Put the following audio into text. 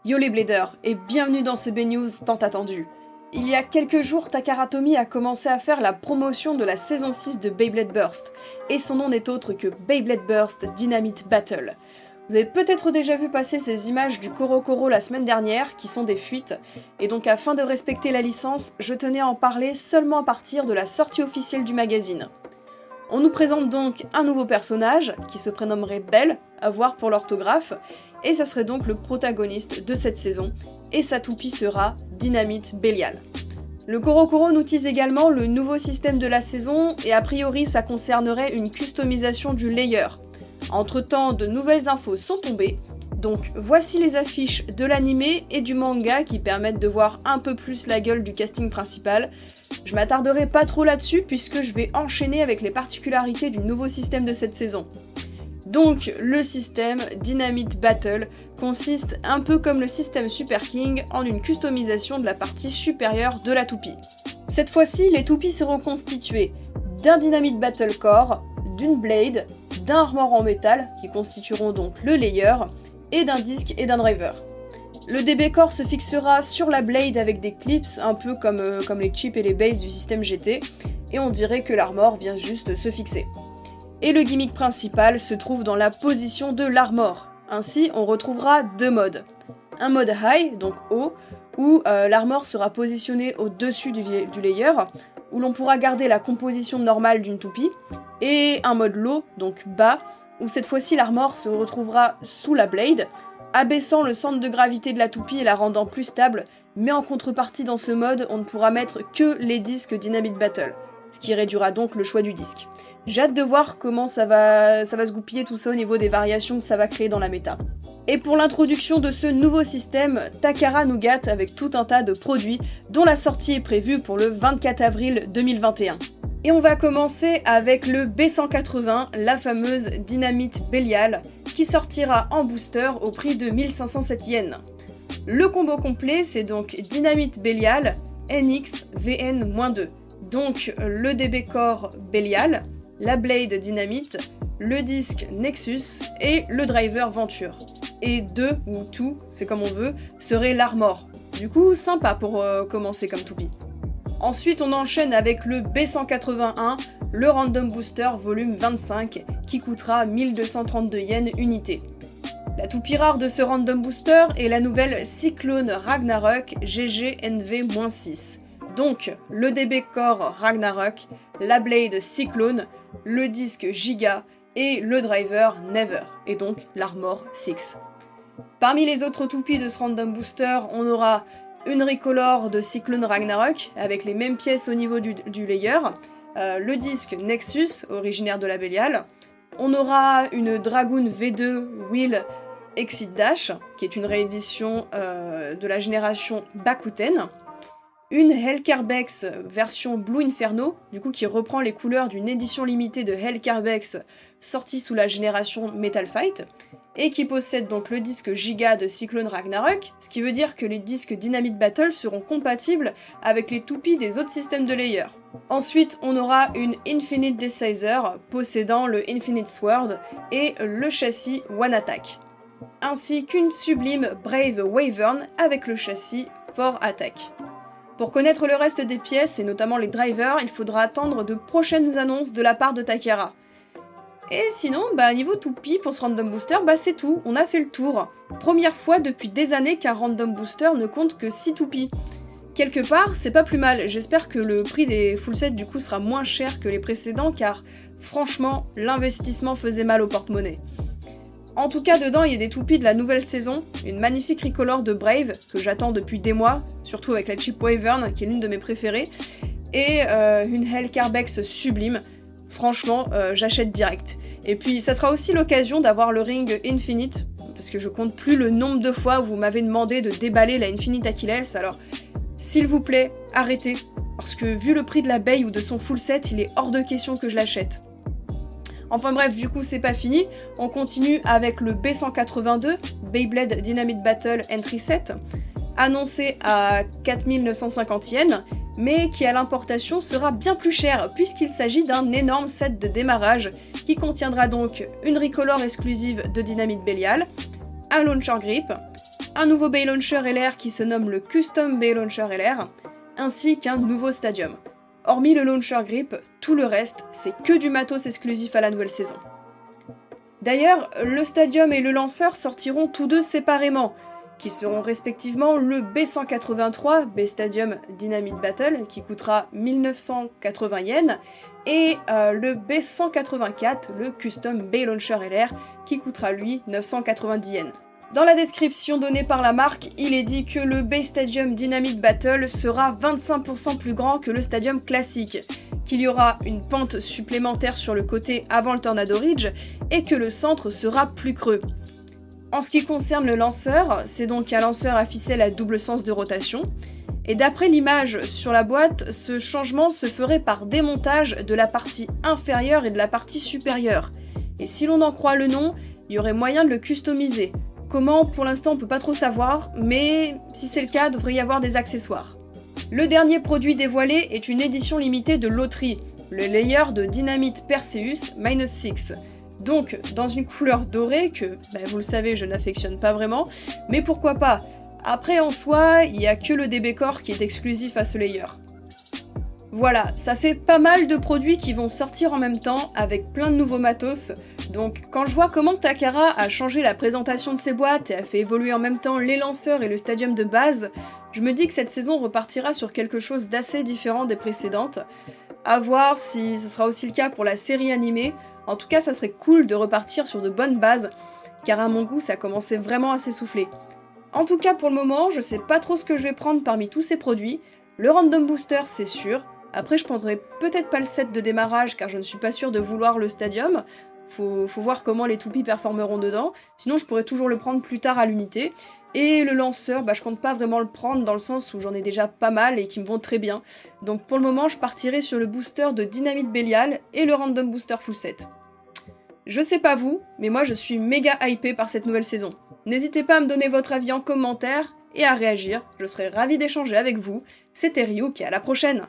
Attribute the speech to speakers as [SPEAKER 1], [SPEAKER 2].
[SPEAKER 1] Yo les bladers, et bienvenue dans ce B-News tant attendu. Il y a quelques jours, Takara Tomy a commencé à faire la promotion de la saison 6 de Beyblade Burst, et son nom n'est autre que Beyblade Burst Dynamite Battle. Vous avez peut-être déjà vu passer ces images du Korokoro la semaine dernière, qui sont des fuites, et donc afin de respecter la licence, je tenais à en parler seulement à partir de la sortie officielle du magazine. On nous présente donc un nouveau personnage, qui se prénommerait Belle, à voir pour l'orthographe, et ça serait donc le protagoniste de cette saison, et sa toupie sera Dynamite Belial. Le Korokoro nous tease également le nouveau système de la saison, et a priori ça concernerait une customisation du layer. Entre-temps, de nouvelles infos sont tombées, donc voici les affiches de l'animé et du manga qui permettent de voir un peu plus la gueule du casting principal. Je m'attarderai pas trop là-dessus puisque je vais enchaîner avec les particularités du nouveau système de cette saison. Donc, le système Dynamite Battle consiste un peu comme le système Super King en une customisation de la partie supérieure de la toupie. Cette fois-ci, les toupies seront constituées d'un Dynamite Battle Core, d'une blade, d'un armor en métal, qui constitueront donc le layer, et d'un disque et d'un driver. Le DB Core se fixera sur la blade avec des clips, un peu comme les chips et les bases du système GT, et on dirait que l'armor vient juste se fixer. Et le gimmick principal se trouve dans la position de l'armor. Ainsi, on retrouvera deux modes. Un mode high, donc haut, où l'armor sera positionné au-dessus du layer, où l'on pourra garder la composition normale d'une toupie, et un mode low, donc bas, où cette fois-ci l'armor se retrouvera sous la blade, abaissant le centre de gravité de la toupie et la rendant plus stable, mais en contrepartie dans ce mode, on ne pourra mettre que les disques Dynamite Battle, ce qui réduira donc le choix du disque. J'ai hâte de voir comment ça va se goupiller tout ça au niveau des variations que ça va créer dans la méta. Et pour l'introduction de ce nouveau système, Takara nous gâte avec tout un tas de produits dont la sortie est prévue pour le 24 avril 2021. Et on va commencer avec le B180, la fameuse Dynamite Belial, qui sortira en booster au prix de 1507 yens. Le combo complet, c'est donc Dynamite Belial, NX VN-2. Donc le DB Core Belial, la Blade Dynamite, le disque Nexus et le driver Venture. Et deux, ou tout, c'est comme on veut, serait l'Armor. Du coup, sympa pour commencer comme toupie. Ensuite, on enchaîne avec le B181, le Random Booster volume 25, qui coûtera 1232 yens unité. La toupie rare de ce Random Booster est la nouvelle Cyclone Ragnarok GG-NV-6. Donc, le DB Core Ragnarok, la Blade Cyclone, le disque Giga et le driver Never, et donc l'Armor 6. Parmi les autres toupies de ce Random Booster, on aura une Recolor de Cyclone Ragnarok, avec les mêmes pièces au niveau du layer, le disque Nexus, originaire de la Belial. On aura une Dragoon V2 Wheel Exit Dash, qui est une réédition de la génération Bakuten. Une Hellcarbex version Blue Inferno, du coup qui reprend les couleurs d'une édition limitée de Hellcarbex sortie sous la génération Metal Fight, et qui possède donc le disque Giga de Cyclone Ragnarok, ce qui veut dire que les disques Dynamite Battle seront compatibles avec les toupies des autres systèmes de layer. Ensuite, on aura une Infinite Decizer possédant le Infinite Sword et le châssis One Attack, ainsi qu'une sublime Brave Wyvern avec le châssis Four Attack. Pour connaître le reste des pièces, et notamment les drivers, il faudra attendre de prochaines annonces de la part de Takara. Et sinon, niveau toupie pour ce Random Booster, c'est tout, on a fait le tour. Première fois depuis des années qu'un Random Booster ne compte que 6 toupies. Quelque part, c'est pas plus mal, j'espère que le prix des full sets du coup sera moins cher que les précédents, car franchement, l'investissement faisait mal au porte-monnaie. En tout cas, dedans, il y a des toupies de la nouvelle saison, une magnifique Recolor de Brave, que j'attends depuis des mois, surtout avec la chip Wyvern, qui est l'une de mes préférées, et une Hellcarbex sublime. Franchement, j'achète direct. Et puis, ça sera aussi l'occasion d'avoir le ring Infinite, parce que je compte plus le nombre de fois où vous m'avez demandé de déballer la Infinite Achilles, alors s'il vous plaît, arrêtez, parce que vu le prix de la Bey ou de son full set, il est hors de question que je l'achète. Enfin bref, du coup c'est pas fini, on continue avec le B182, Beyblade Dynamite Battle Entry Set, annoncé à 4950 yens, mais qui à l'importation sera bien plus cher, puisqu'il s'agit d'un énorme set de démarrage, qui contiendra donc une Recolor exclusive de Dynamite Belial, un Launcher Grip, un nouveau Bay Launcher LR qui se nomme le Custom Bay Launcher LR, ainsi qu'un nouveau stadium. Hormis le launcher grip, tout le reste, c'est que du matos exclusif à la nouvelle saison. D'ailleurs, le stadium et le lanceur sortiront tous deux séparément, qui seront respectivement le B183, B Stadium Dynamite Battle, qui coûtera 1980 yens, et le B184, le Custom Bay Launcher LR, qui coûtera lui 990 yens. Dans la description donnée par la marque, il est dit que le Bay Stadium Dynamite Battle sera 25% plus grand que le stadium classique, qu'il y aura une pente supplémentaire sur le côté avant le Tornado Ridge, et que le centre sera plus creux. En ce qui concerne le lanceur, c'est donc un lanceur à ficelle à double sens de rotation, et d'après l'image sur la boîte, ce changement se ferait par démontage de la partie inférieure et de la partie supérieure. Et si l'on en croit le nom, il y aurait moyen de le customiser. Comment, pour l'instant on peut pas trop savoir, mais si c'est le cas, il devrait y avoir des accessoires. Le dernier produit dévoilé est une édition limitée de loterie, le layer de Dynamite Perseus -6. Donc dans une couleur dorée que, vous le savez, je n'affectionne pas vraiment, mais pourquoi pas. Après en soi, il n'y a que le DB Core qui est exclusif à ce layer. Voilà, ça fait pas mal de produits qui vont sortir en même temps, avec plein de nouveaux matos, donc quand je vois comment Takara a changé la présentation de ses boîtes et a fait évoluer en même temps les lanceurs et le stadium de base, je me dis que cette saison repartira sur quelque chose d'assez différent des précédentes. À voir si ce sera aussi le cas pour la série animée. En tout cas, ça serait cool de repartir sur de bonnes bases, car à mon goût, ça commençait vraiment à s'essouffler. En tout cas, pour le moment, je sais pas trop ce que je vais prendre parmi tous ces produits. Le Random Booster, c'est sûr. Après, je prendrai peut-être pas le set de démarrage, car je ne suis pas sûre de vouloir le stadium. Faut voir comment les toupies performeront dedans. Sinon, je pourrais toujours le prendre plus tard à l'unité. Et le lanceur, je compte pas vraiment le prendre dans le sens où j'en ai déjà pas mal et qui me vont très bien. Donc pour le moment, je partirai sur le booster de Dynamite Belial et le Random Booster Full Set. Je sais pas vous, mais moi je suis méga hypée par cette nouvelle saison. N'hésitez pas à me donner votre avis en commentaire et à réagir, je serai ravie d'échanger avec vous. C'était Ryuk et à la prochaine!